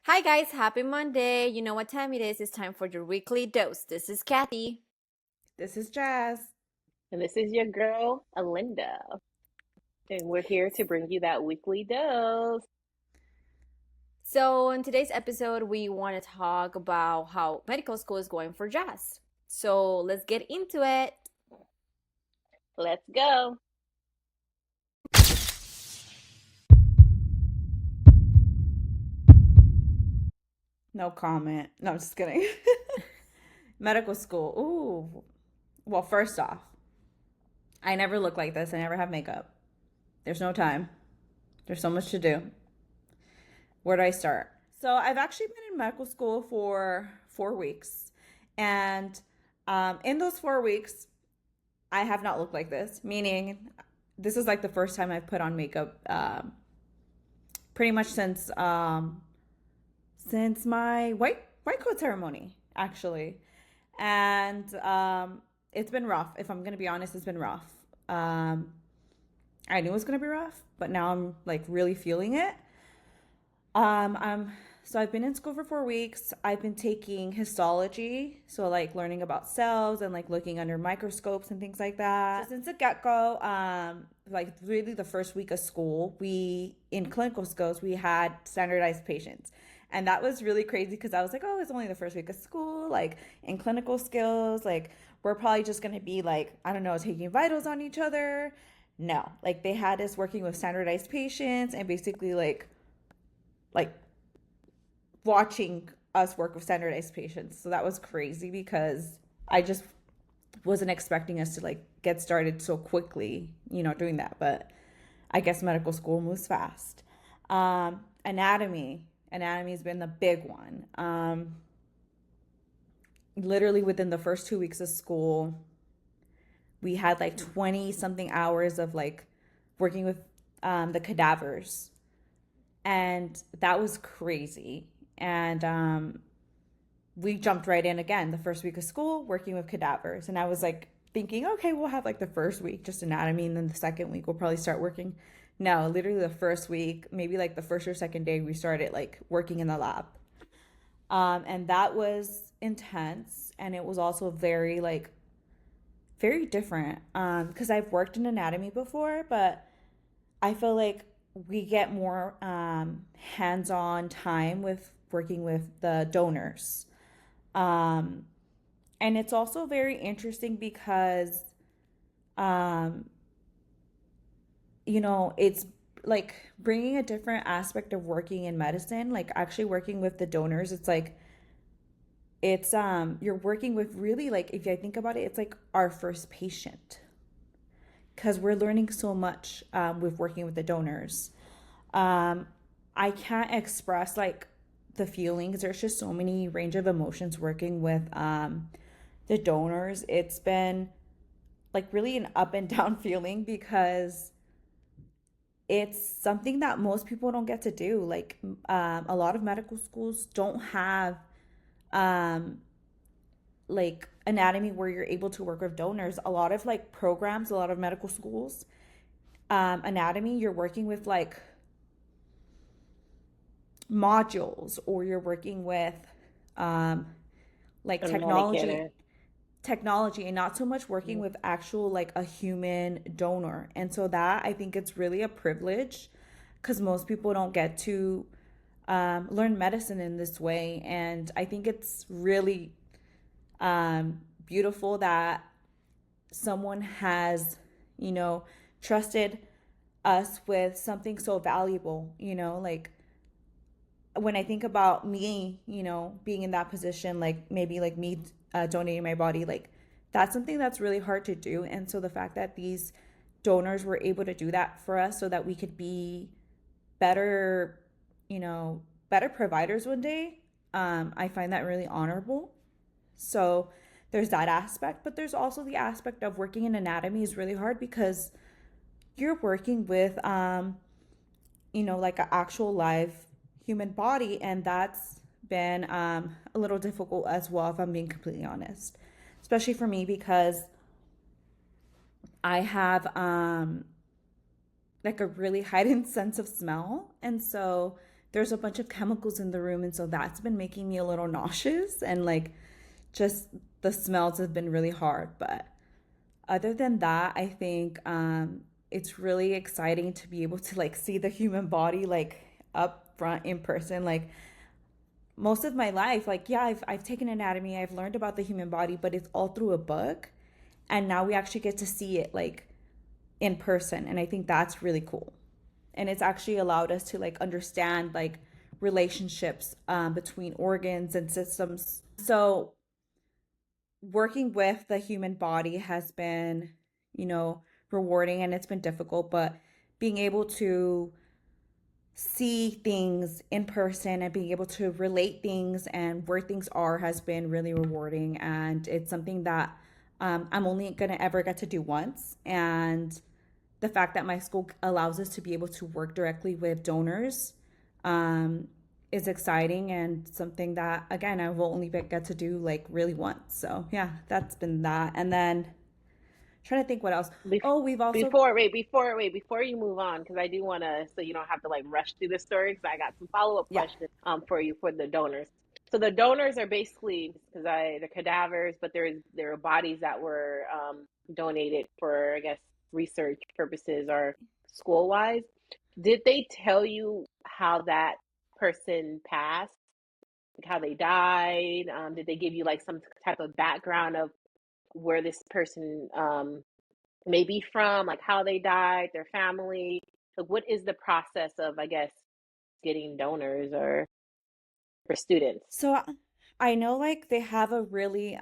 Hi guys, happy Monday. You know what time it is? It's time for your weekly dose. This is Kathy. This is Jazz. And this is your girl, Alinda. And we're here to bring you that weekly dose. So, in today's episode, we want to talk about how medical school is going for Jazz. So, let's get into it. Let's go. No comment. No, I'm just kidding. Medical school. Ooh. Well, first off, I never look like this. I never have makeup. There's no time. There's so much to do. Where do I start? So, I've actually been in medical school for 4 weeks. And in those 4 weeks, I have not looked like this, meaning this is like the first time I've put on makeup pretty much since my white coat ceremony, actually. And it's been rough. If I'm gonna be honest, it's been rough. Um, I knew it was gonna be rough, but now I'm like really feeling it. I'm so I've been in school for 4 weeks. I've been taking histology, so like learning about cells and like looking under microscopes and things like that. So since the get go, like really the first week of school, we in clinical skills we had standardized patients. And that was really crazy because I was like, oh, it's only the first week of school. Like in clinical skills, like we're probably just gonna be like, I don't know, taking vitals on each other. No, like they had us working with standardized patients and basically like watching us work with standardized patients. So that was crazy because I just wasn't expecting us to like get started so quickly, doing that. But I guess medical school moves fast. Anatomy has been the big one. Literally within the first 2 weeks of school, we had like 20 something hours of like working with the cadavers. And that was crazy. And we jumped right in again the first week of school working with cadavers. And I was like thinking, okay, we'll have like the first week just anatomy, and then the second week we'll probably start working. No, literally the first week, maybe like the first or second day, we started like working in the lab. And that was intense. And it was also very different. Because I've worked in anatomy before, but I feel like we get more hands on time with working with the donors. Um, and it's also very interesting because, um, it's like bringing a different aspect of working in medicine, like actually working with the donors. It's like, you're working with really, like, if I think about it, it's like our first patient because we're learning so much with working with the donors. Um, I can't express like the feelings. There's just so many range of emotions working with the donors. It's been like really an up and down feeling because it's something that most people don't get to do. Like a lot of medical schools don't have um, like anatomy where you're able to work with donors. A lot of like programs, a lot of medical schools, anatomy, you're working with like modules, or you're working with um, like A technology mannequin. technology and not so much working with actual like a human donor. And so that I think it's really a privilege because most people don't get to learn medicine in this way. And I think it's really beautiful that someone has, you know, trusted us with something so valuable, like when I think about me, being in that position, like maybe like me donating my body, like that's something that's really hard to do. And so the fact that these donors were able to do that for us so that we could be better, better providers one day, I find that really honorable. So there's that aspect, but there's also the aspect of working in anatomy is really hard because you're working with, like an actual live human body, and that's been a little difficult as well, if I'm being completely honest. Especially for me because I have like a really heightened sense of smell, and so there's a bunch of chemicals in the room, and so that's been making me a little nauseous, and like just the smells have been really hard. But other than that, I think it's really exciting to be able to like see the human body like up front in person. Like most of my life, like yeah, I've taken anatomy, I've learned about the human body, but it's all through a book, and now we actually get to see it like in person, and I think that's really cool. And it's actually allowed us to like understand like relationships between organs and systems. So working with the human body has been, you know, rewarding, and it's been difficult, but being able to see things in person and being able to relate things and where things are has been really rewarding. And it's something that I'm only going to ever get to do once. And the fact that my school allows us to be able to work directly with donors um, is exciting and something that, again, I will only get to do like really once. So, yeah, that's been that. And then trying to think what else. Bef- Oh, we've also, before you move on, because I do want to, so you don't have to like rush through the story, because I got some follow-up yeah. questions for you for the donors. So the donors are basically, because they're cadavers, but there are bodies that were donated for, I guess, research purposes or school wise. Did they tell you how that person passed, like how they died? Did they give you like some type of background of where this person maybe from, like how they died, their family? Like, what is the process of, I guess, getting donors or for students? So I know like they have a really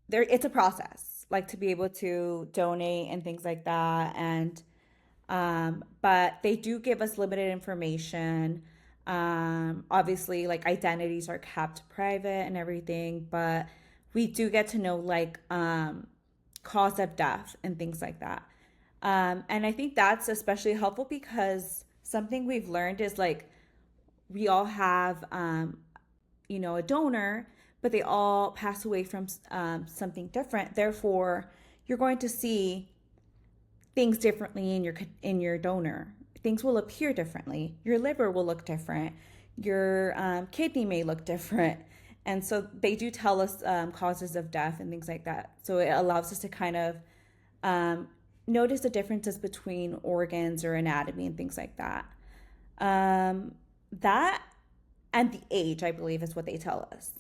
there it's a process like to be able to donate and things like that. And but they do give us limited information. Obviously like identities are kept private and everything, but we do get to know like cause of death and things like that. And I think that's especially helpful because something we've learned is like we all have you know, a donor, but they all pass away from something different. Therefore, you're going to see things differently in your donor. Things will appear differently. Your liver will look different. Your kidney may look different. And so they do tell us causes of death and things like that. So it allows us to kind of um, notice the differences between organs or anatomy and things like that. Um, that and the age, I believe, is what they tell us.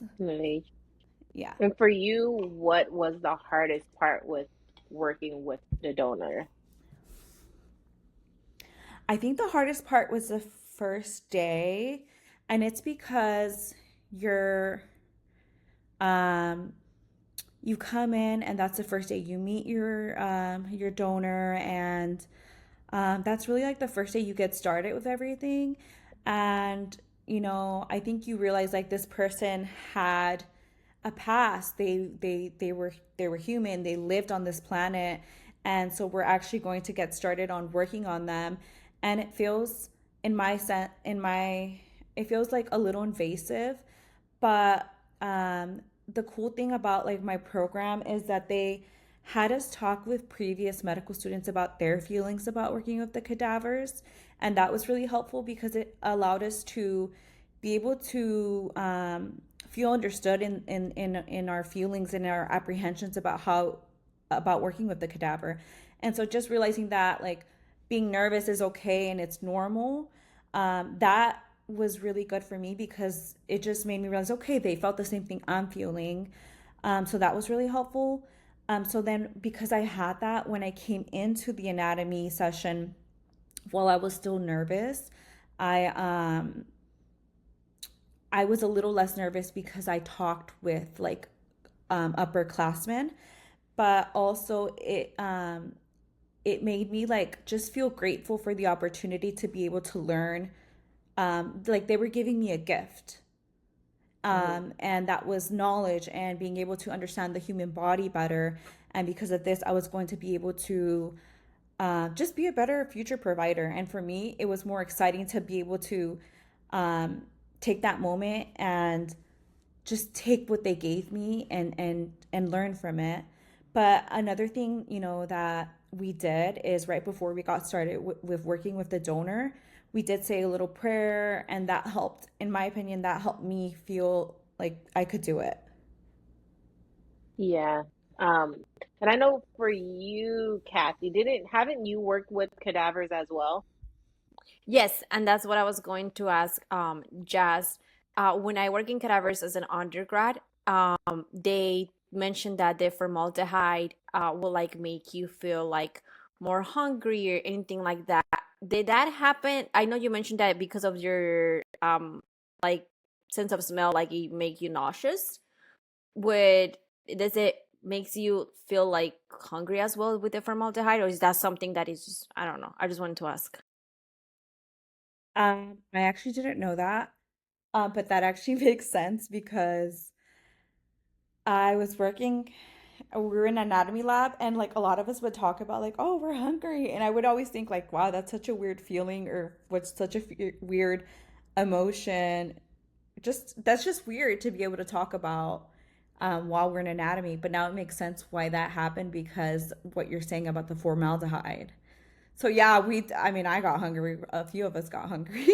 Yeah. And for you, what was the hardest part with working with the donor? I think the hardest part was the first day, and it's because you're um you come in and that's the first day you meet your donor, and that's really like the first day you get started with everything. And you know, I think you realize like this person had a past. They were human. They lived on this planet, and so we're actually going to get started on working on them. And it feels in my it feels like a little invasive, but the cool thing about like my program is that they had us talk with previous medical students about their feelings about working with the cadavers, and that was really helpful because it allowed us to be able to feel understood in our feelings and our apprehensions about how about working with the cadaver. And so just realizing that like being nervous is okay and it's normal, that was really good for me because it just made me realize, okay, they felt the same thing I'm feeling. So that was really helpful. So then, because I had that when I came into the anatomy session, while I was still nervous, I um, I was a little less nervous because I talked with like upperclassmen, but also it made me like just feel grateful for the opportunity to be able to learn. Like they were giving me a gift, Hmm. and that was knowledge and being able to understand the human body better. And because of this, I was going to be able to just be a better future provider. And for me, it was more exciting to be able to um, take that moment and just take what they gave me and learn from it. But another thing, you know, that we did is right before we got started with working with the donor, we did say a little prayer, and that helped. In my opinion, that helped me feel like I could do it. Yeah. Um, and I know for you, Kathy, didn't haven't you worked with cadavers as well? Yes, and that's what I was going to ask, Jazz. When I work in cadavers as an undergrad, they mentioned that the formaldehyde will like make you feel like more hungry or anything like that. Did that happen? I know you mentioned that because of your like sense of smell, like it make you nauseous. Would does it makes you feel like hungry as well with the formaldehyde, or is that something that is just, I don't know. I just wanted to ask. I actually didn't know that, but that actually makes sense because I was working, we were in anatomy lab, and like a lot of us would talk about like, oh, we're hungry. And I would always think like, wow, that's such a weird feeling, or what's such a weird emotion. Just that's just weird to be able to talk about while we're in anatomy. But now it makes sense why that happened because what you're saying about the formaldehyde. So yeah, I mean, I got hungry. A few of us got hungry.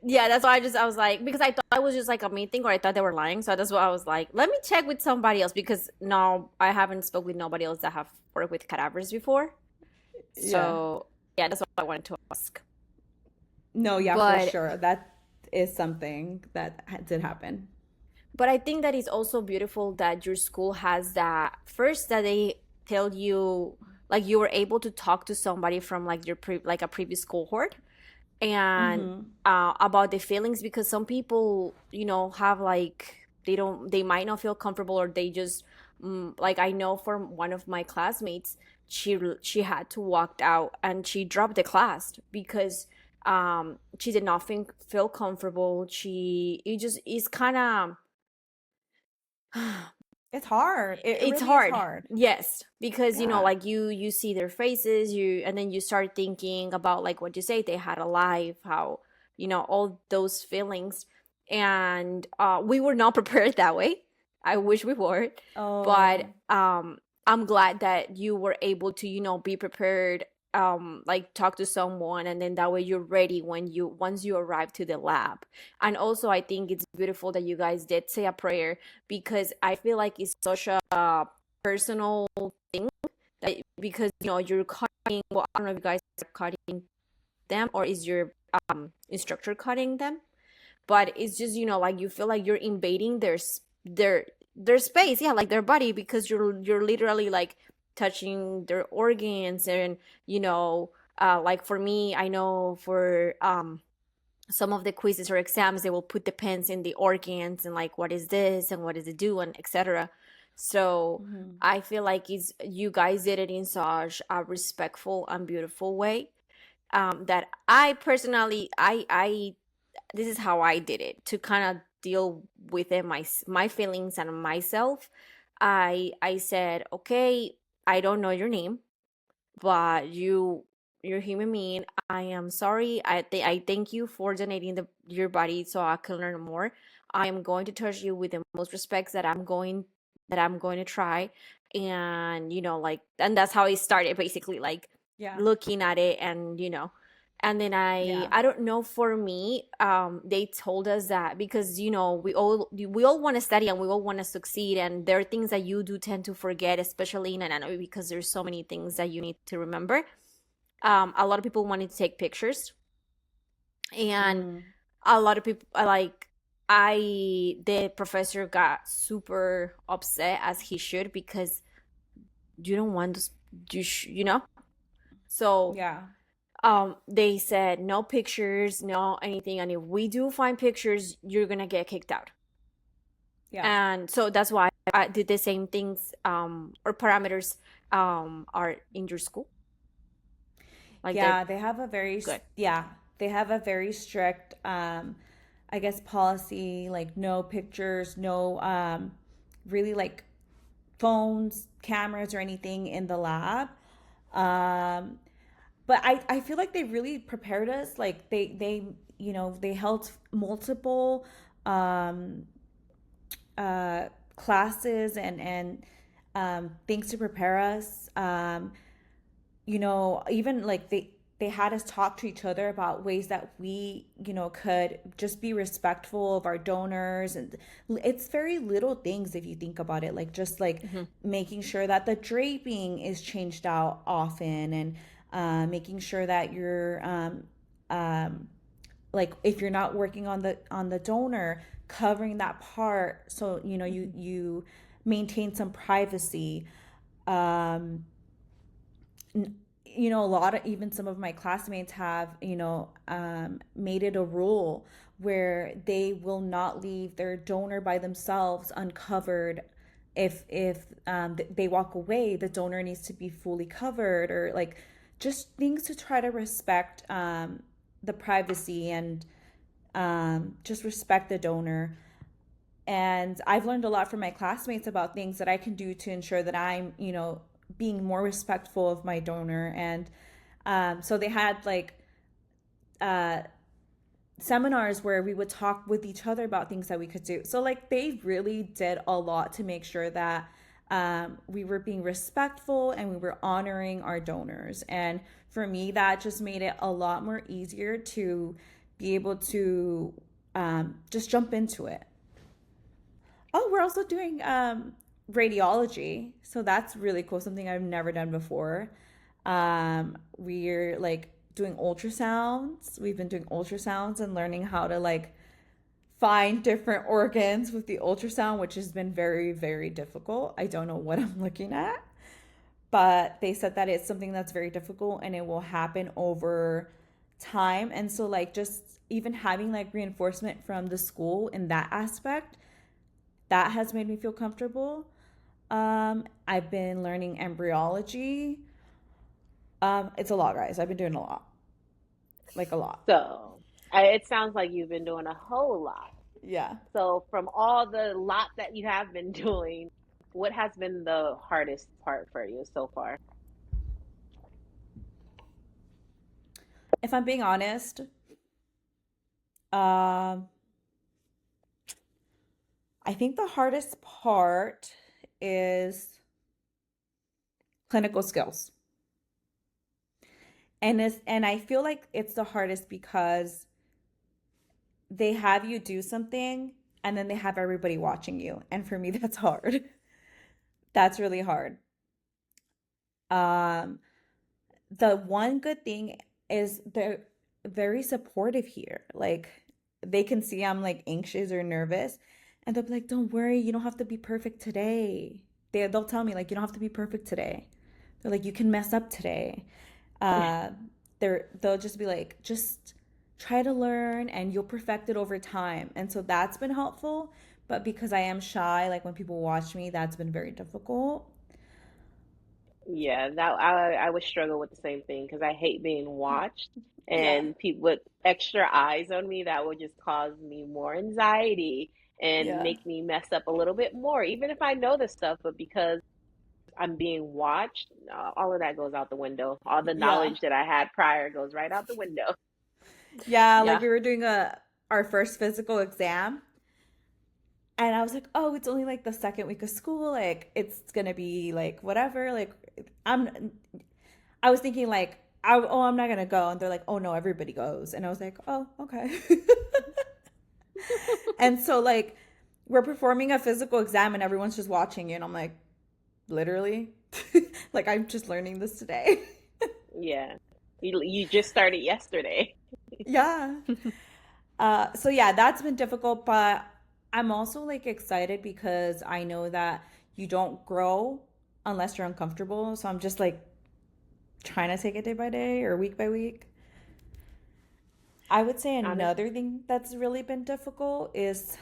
Yeah, that's why I was like, because I thought it was just like a meeting, or I thought they were lying. So that's why I was like, let me check with somebody else, because no, I haven't spoke with nobody else that have worked with cadavers before. Yeah. So yeah, that's what I wanted to ask. No, yeah, for But sure. That is something that did happen. I think that is also beautiful that your school has that first, that they tell you like you were able to talk to somebody from like your like a previous cohort, and Mm-hmm. about the feelings, because some people, have like they might not feel comfortable, or they just like, I know from one of my classmates, she had to walk out and she dropped the class because she did not feel comfortable. She it just is kind of It's hard. It it's really is hard. hard. Yes, because Yeah. like you see their faces, and then you start thinking about like what you say, they had a life, how, all those feelings. And we were not prepared that way. I wish we were. But Oh, I'm glad that you were able to, be prepared, like talk to someone, and then that way you're ready when you once you arrive to the lab. And also I think it's beautiful that you guys did say a prayer, because I feel like it's such a personal thing, that because you're cutting. Well, I don't know if you guys are cutting them, or is your instructor cutting them, but it's just, like you feel like you're invading their space, yeah, like their body, because you're literally like touching their organs. And like for me, I know for some of the quizzes or exams, they will put the pens in the organs, and like what is this and what does it do, and etc. So hmm, I feel like it's you guys did it in such a respectful and beautiful way, that I personally, I this is how I did it to kind of deal with it, my feelings and myself. I said, okay, I don't know your name, but you're human being. I am sorry. I thank you for donating your body so I can learn more. I am going to touch you with the most respects that I'm going to try. And like, and that's how it started, basically, like yeah, looking at it. And and then I yeah, I don't know, for me, they told us that because we all want to study and we all want to succeed, and there are things that you do tend to forget, especially in anatomy, because there's so many things that you need to remember. A lot of people wanted to take pictures, and mm, a lot of people like the professor got super upset, as he should, because you don't want to, so yeah, they said no pictures, no anything, and if we do find pictures, you're gonna get kicked out. yeah, And so that's why I did the same things, or parameters are in your school, like they're yeah. They have a very, good. yeah, they have a very strict, I guess, policy, like no pictures, no, really like phones, cameras, or anything in the lab. Um, but I feel like they really prepared us. Like they held multiple um, classes and things to prepare us. even like they had us talk to each other about ways that we, could just be respectful of our donors. And it's very little things if you think about it, like just like Hmm. making sure that the draping is changed out often, and making sure that you're um, like if you're not working on the donor, covering that part so you maintain some privacy. um a lot of, even some of my classmates have, made it a rule where they will not leave their donor by themselves uncovered. If they walk away, the donor needs to be fully covered, or like just things to try to respect the privacy, and just respect the donor. And I've learned a lot from my classmates about things that I can do to ensure that I'm, being more respectful of my donor. And so they had like uh, seminars where we would talk with each other about things that we could do. So like they really did a lot to make sure that we were being respectful and we were honoring our donors. And for me, that just made it a lot more easier to be able to just jump into it. Oh, we're also doing radiology. So that's really cool. Something I've never done before. We're like doing ultrasounds. We've been doing ultrasounds and learning how to like find different organs with the ultrasound, which has been very, very difficult. I don't know what I'm looking at, but they said that it's something that's very difficult and it will happen over time. And so, like, just even having like reinforcement from the school in that aspect, that has made me feel comfortable. I've been learning embryology. It's a lot, guys. I've been doing a lot, like a lot. So it sounds like you've been doing a whole lot. Yeah. So from all the lot that you have been doing, what has been the hardest part for you so far? If I'm being honest, um, I think the hardest part is clinical skills. And I feel like it's the hardest because they have you do something and then they have everybody watching you. And for me, that's hard. That's really hard. Um, the one good thing is they're very supportive here. Like they can see I'm like anxious or nervous, and they'll be like, "Don't worry, you don't have to be perfect today." They'll tell me like, "You don't have to be perfect today." They're like, "You can mess up today." Uh, they'll just be like, "Just try to learn, and you'll perfect it over time." And so that's been helpful. But because I am shy, like when people watch me, that's been very difficult. Yeah, that I would struggle with the same thing because I hate being watched Yeah. and people with extra eyes on me that would just cause me more anxiety and Yeah. make me mess up a little bit more, even if I know this stuff, but because I'm being watched, all of that goes out the window. All the Yeah. knowledge that I had prior goes right out the window. Yeah, like Yeah. we were doing a our first physical exam, and I was like, "Oh, it's only like the second week of school, like it's gonna be like whatever." Like I'm I was thinking like, I'm not gonna go." And they're like, "Oh no, everybody goes." And I was like, "Oh, okay." And so like we're performing a physical exam and everyone's just watching you, and I'm like, "Literally?" Like I'm just learning this today. Yeah. You just started yesterday. Yeah. So yeah, that's been difficult, but I'm also like excited because I know that you don't grow unless you're uncomfortable. So I'm just like trying to take it day by day or week by week. I would say Honest. another thing that's really been difficult is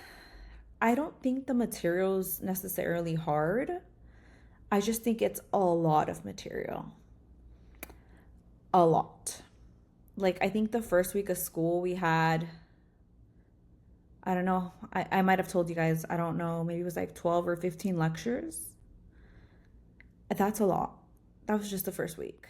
I don't think the material's necessarily hard. I just think it's a lot of material. A lot. Like I think the first week of school we had, I don't know, I might have told you guys, I don't know, maybe it was like 12 or 15 lectures. That's a lot. That was just the first week.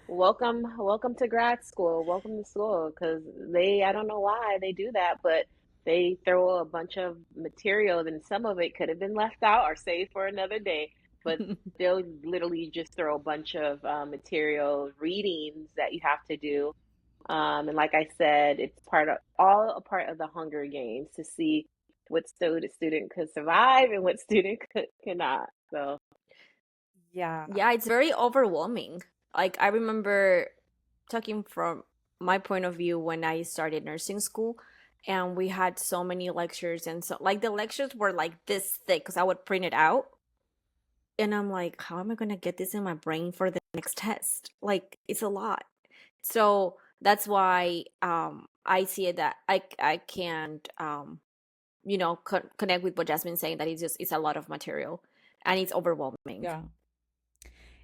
Welcome to grad school. Welcome to school because I don't know why they do that, but they throw a bunch of material and some of it could have been left out or saved for another day. but they'll literally just throw a bunch of material readings that you have to do. And like I said, it's part of all a part of the Hunger Games to see what student could survive and what student cannot. So Yeah. Yeah, it's very overwhelming. Like I remember talking from my point of view when I started nursing school, and we had so many lectures, and so like the lectures were like this thick because I would print it out, and I'm like, how am I gonna get this in my brain for the next test? Like it's a lot. So that's why I see it that I can't connect with what Jasmine's saying, that it's a lot of material and it's overwhelming. Yeah.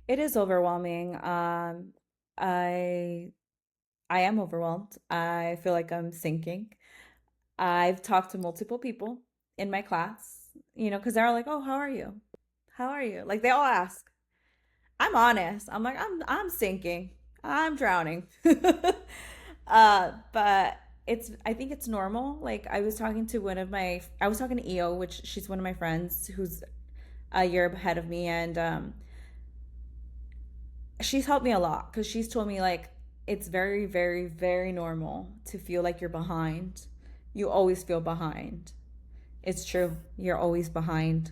It is overwhelming. I I am overwhelmed. I feel like I'm sinking. I've talked to multiple people in my class, because they're all like, "Oh, how are you? How are you?" Like they all ask. I'm honest. I'm like, I'm sinking. I'm drowning. But I think it's normal. Like I was talking to EO, which she's one of my friends who's a year ahead of me, and she's helped me a lot because she's told me like it's very, very, very normal to feel like you're behind. You always feel behind. It's true. You're always behind.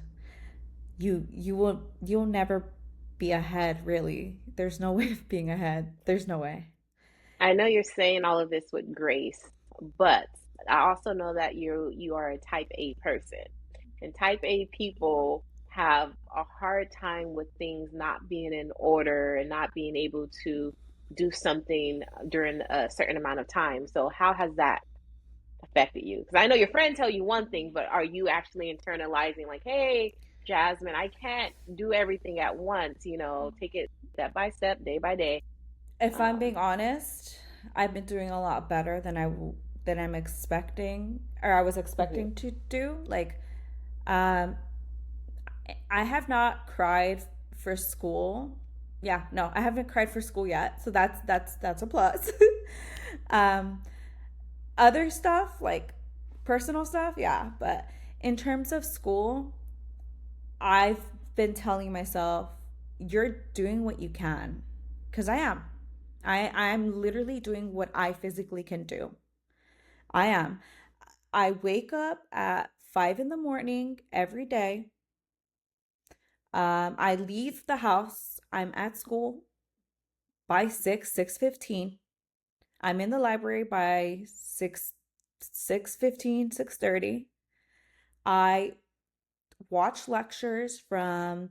You'll never be ahead, really. There's no way of being ahead. There's no way. I know you're saying all of this with grace, but I also know that you are a type A person. And type A people have a hard time with things not being in order and not being able to do something during a certain amount of time. So how has that affected you? Because I know your friends tell you one thing, but are you actually internalizing like, hey, Jasmine, I can't do everything at once, take it step by step, day by day. If I'm Um, being honest, I've been doing a lot better than I'm expecting or I was mhm. expecting to do. Like, um, I have not cried for school. Yeah, no, I haven't cried for school yet, so that's a plus. um, Other stuff like personal stuff, yeah, but in terms of school, I've been telling myself, you're doing what you can, because I am. I'm literally doing what I physically can do. I am. I wake up at 5 in the morning every day. I leave the house. I'm at school by 6:15. I'm in the library by 6:15, 6:30. I watch lectures from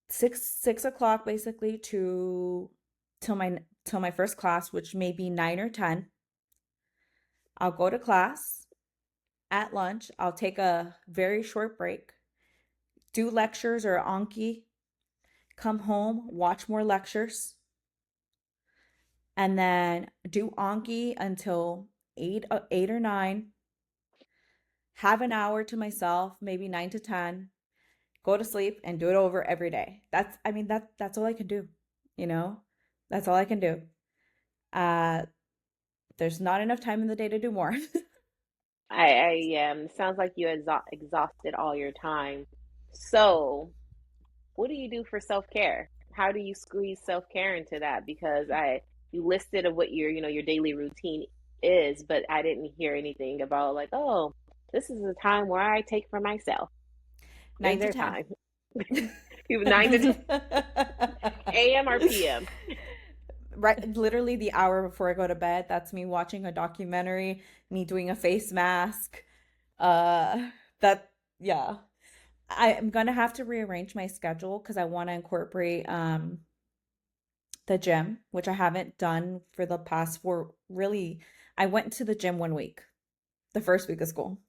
6 o'clock basically to till my first class, which may be 9 or 10. I'll go to class. At lunch, I'll take a very short break, do lectures or Anki, come home, watch more lectures, and then do Anki until 8 or 9. Have an hour to myself, maybe 9 to 10. Go to sleep and do it over every day. I mean, that's all I can do. You know, that's all I can do. Uh, there's not enough time in the day to do more. Sounds like you exhausted all your time. So, what do you do for self-care? How do you squeeze self-care into that? Because you listed of what your daily routine is, but I didn't hear anything about like, oh, this is a time where I take for myself. Is nine to there ten. time? You have 9 to 10 a.m. or p.m. Right, literally the hour before I go to bed, that's me watching a documentary, me doing a face mask. Uh, that, yeah. I'm gonna have to rearrange my schedule because I want to incorporate the gym, which I haven't done for the past four. Really, I went to the gym one week, the first week of school.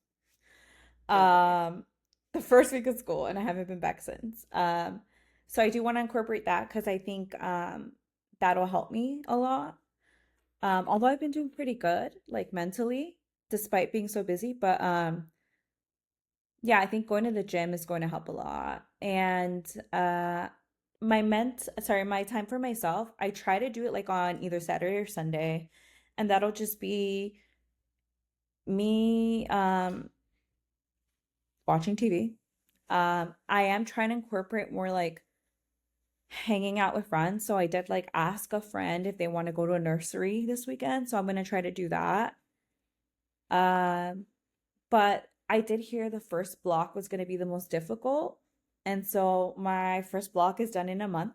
Okay. Um, the first week of school, and I haven't been back since. So I do want to incorporate that because I think that'll help me a lot. Although I've been doing pretty good, like mentally, despite being so busy. But yeah, I think going to the gym is going to help a lot. And my time for myself, I try to do it like on either Saturday or Sunday, and that'll just be me watching TV. I am trying to incorporate more like hanging out with friends. So I did like ask a friend if they want to go to a nursery this weekend. So I'm gonna try to do that. Um, but I did hear the first block was gonna be the most difficult. And so my first block is done in a month.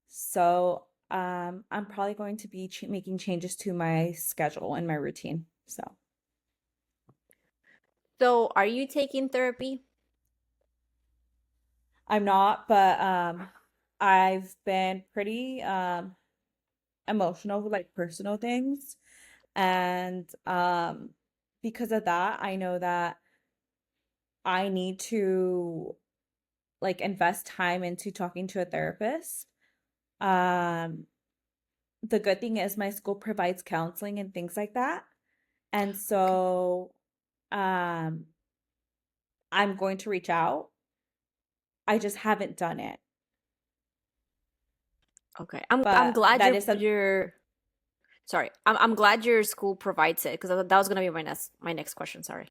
So I'm probably going to be ch making changes to my schedule and my routine. So So, are you taking therapy? I'm not, but I've been pretty emotional with like personal things. And because of that, I know that I need to like invest time into talking to a therapist. Um, the good thing is my school provides counseling and things like that. And Okay. so um I'm going to reach out. I just haven't done it. Okay. I'm But glad that is a you're sorry. I'm glad your school provides it because that was gonna be my next question. Sorry.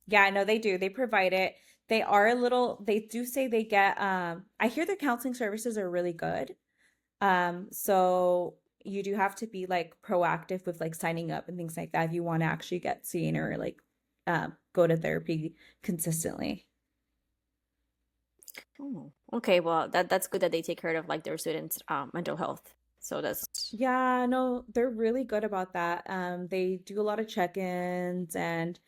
yeah, I know they do. They provide it. They are a little, they do say they get I hear their counseling services are really good. So you do have to be like proactive with like signing up and things like that if you want to actually get seen or like go to therapy consistently. Oh, okay. Well, that's good that they take care of like their students' mental health. So that's Yeah, no, they're really good about that. They do a lot of check-ins and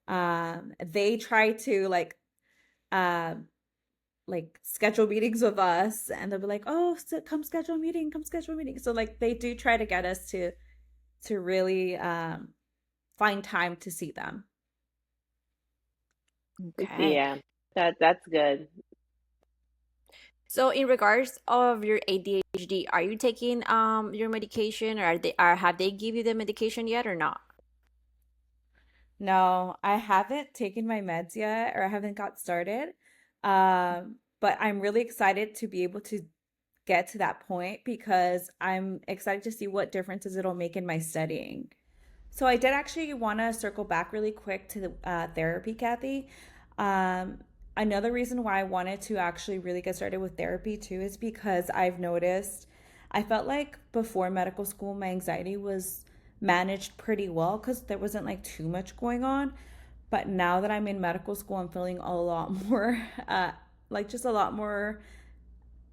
they try to um like schedule meetings with us and they'll be like, "Oh, so come schedule a meeting, come schedule a meeting." So like they do try to get us to really find time to see them. okay. Yeah, that's good. So in regards of your ADHD, are you taking your medication, or have they give you the medication yet or not? No, I haven't taken my meds yet or I haven't got started. But I'm really excited to be able to get to that point because I'm excited to see what differences it'll make in my studying. So I did actually want to circle back really quick to the therapy, Kathy. Um, Another reason why I wanted to actually really get started with therapy too is because I've noticed I felt like before medical school, my anxiety was managed pretty well because there wasn't like too much going on. But now that I'm in medical school, I'm feeling a lot more, like just a lot more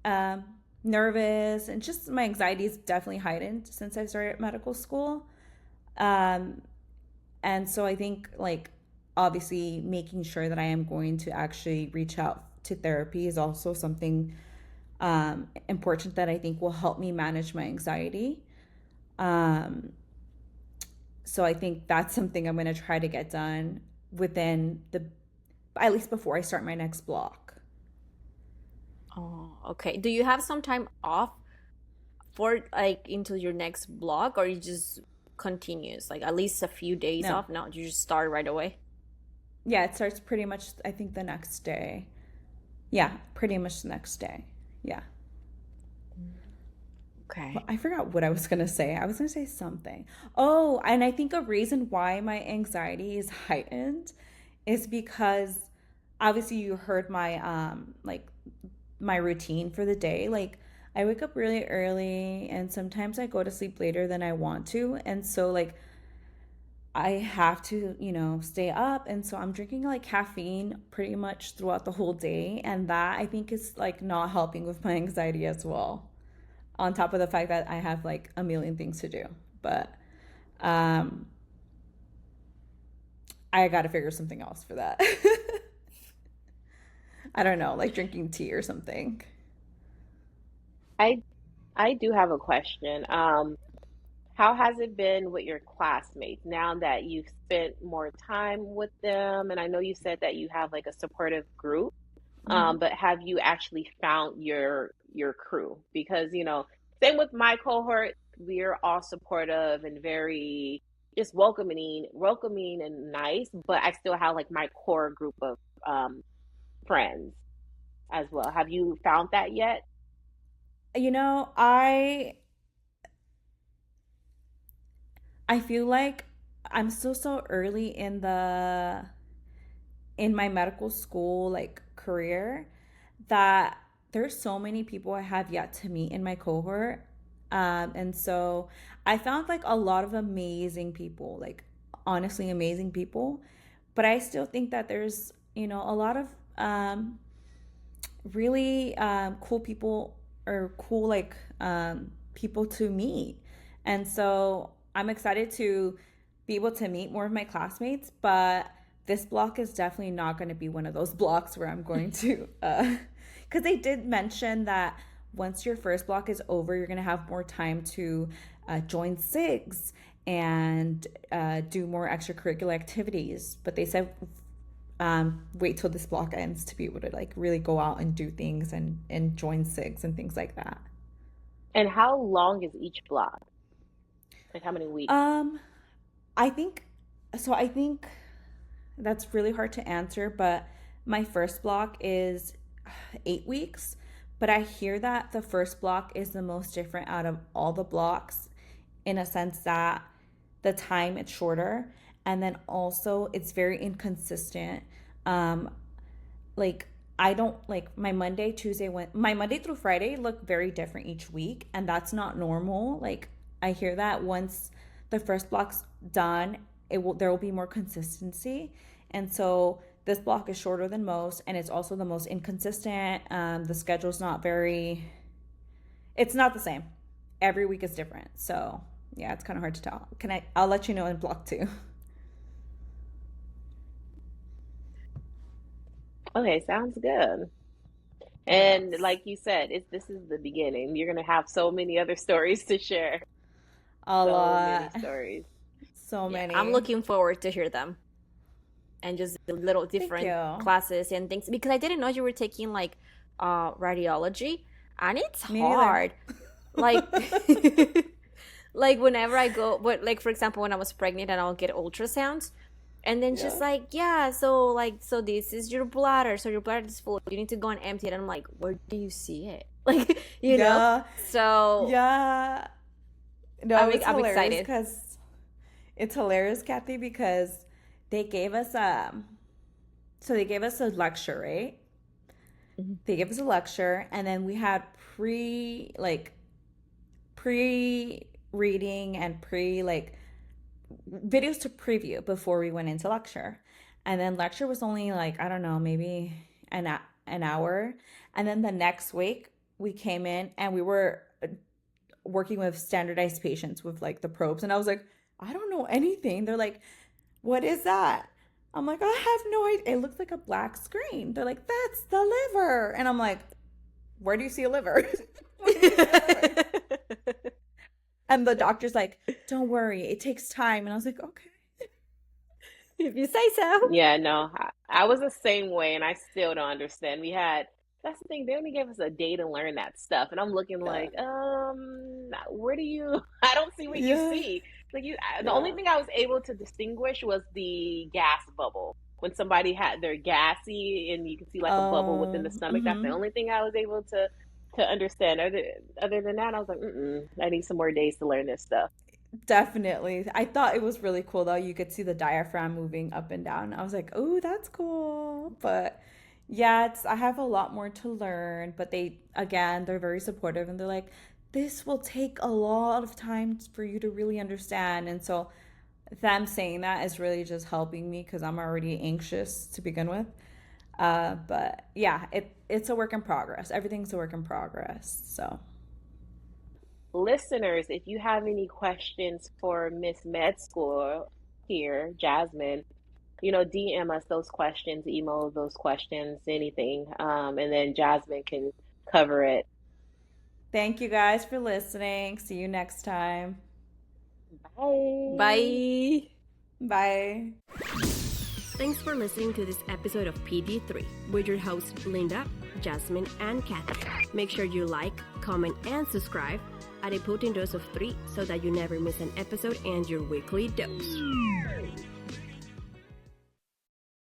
um, nervous, and just my anxiety is definitely heightened since I started medical school. Um, and so I think like obviously making sure that I am going to actually reach out to therapy is also something important that I think will help me manage my anxiety. Um, so I think that's something I'm going to try to get done within the at least before I start my next block. Oh, okay. Do you have some time off for like into your next block, or you just continues like at least a few days No, off? No, you just start right away. yeah, it starts pretty much I think the next day. Yeah, pretty much the next day. Yeah. Well, Okay. I forgot what I was gonna say. I was gonna say something. Oh, and I think a reason why my anxiety is heightened is because obviously you heard my like my routine for the day. Like I wake up really early and sometimes I go to sleep later than I want to. And so like I have to, stay up. And so I'm drinking like caffeine pretty much throughout the whole day. And that I think is like not helping with my anxiety as well. On top of the fact that I have like a million things to do. But um I got to figure something else for that. I don't know, like drinking tea or something. I I do have a question. How has it been with your classmates now that you've spent more time with them? And I know you said that you have like a supportive group, Hmm. but have you actually found your crew? Because, same with my cohort, we're all supportive and very just welcoming and nice, but I still have like my core group of friends as well. Have you found that yet? You know, I feel like I'm still so early in the in my medical school like career that there's so many people I have yet to meet in my cohort. And so I found like a lot of amazing people, like honestly amazing people. But I still think that there's, a lot of really cool people or cool like people to meet. And so I'm excited to be able to meet more of my classmates, but this block is definitely not going to be one of those blocks where I'm going to, because they did mention that once your first block is over, you're going to have more time to join SIGs and do more extracurricular activities. But they said wait till this block ends to be able to like really go out and do things and join SIGs and things like that. And how long is each block? Like how many weeks? Um, I think so. I think that's really hard to answer, but my first block is 8 weeks. But I hear that the first block is the most different out of all the blocks in a sense that the time it's shorter and then also it's very inconsistent. Um, like I don't like my Monday, Tuesday, my Monday through Friday look very different each week, and that's not normal. Like I hear that once the first block's done, there will be more consistency, and so this block is shorter than most, and it's also the most inconsistent. The schedule's not very, it's not the same. Every week is different, so yeah, it's kind of hard to tell. I'll let you know in block two. Okay, sounds good. And Yes, like you said, this is the beginning. You're gonna have so many other stories to share. a So many lot, stories. so Yeah, I'm many. looking forward to hear them and just the little Thank different you. classes and things because I didn't know you were taking like radiology and it's Me neither. hard. Like like whenever I go but like for example when I was pregnant and I'll get ultrasounds and then she's Yeah. like, yeah, so like so this is your bladder, so your bladder is full. You need to go and empty it. And I'm like, where do you see it? Like, you know? Yeah. So Yeah. No, it's I'm hilarious excited. because it's hilarious, Kathy, because they gave us they gave us a lecture, right? Mhm. They gave us a lecture and then we had pre reading and pre like videos to preview before we went into lecture. And then lecture was only like, I don't know, maybe an hour. And then the next week we came in and we were working with standardized patients with like the probes. And I was like, I don't know anything. They're like, what is that? I'm like, I have no idea. It looks like a black screen. They're like, that's the liver. And I'm like, where do you see a liver? Where do you see a liver? And the doctor's like, don't worry, it takes time. And I was like, okay. If you say so. Yeah, no, I was the same way, and I still don't understand. That's the thing, they only gave us a day to learn that stuff, and I'm looking Yeah. like, where do you, I don't see what you Yeah. see. Like the only Yeah. thing I was able to distinguish was the gas bubble. When somebody had their gassy and you can see like a bubble within the stomach, that's the Mm-hmm. only thing I was able to understand. Other than that, I was like, I need some more days to learn this stuff. Definitely. I thought it was really cool though. You could see the diaphragm moving up and down. I was like, oh, that's cool. But yeah, I have a lot more to learn. But they're very supportive and they're like, this will take a lot of time for you to really understand. And so them saying that is really just helping me because I'm already anxious to begin with. But yeah, it's a work in progress. Everything's a work in progress. So Listeners, if you have any questions for Miss Med School here, Jasmine, DM us those questions, email those questions, anything, and then Jasmine can cover it. thank you guys for listening. See you next time. Bye. Bye. Bye. Thanks for listening to this episode of PD3 with your hosts Linda, Jasmine, and Kathy. Make sure you like, comment, and subscribe at a potent dose of 3 so that you never miss an episode and your weekly dose.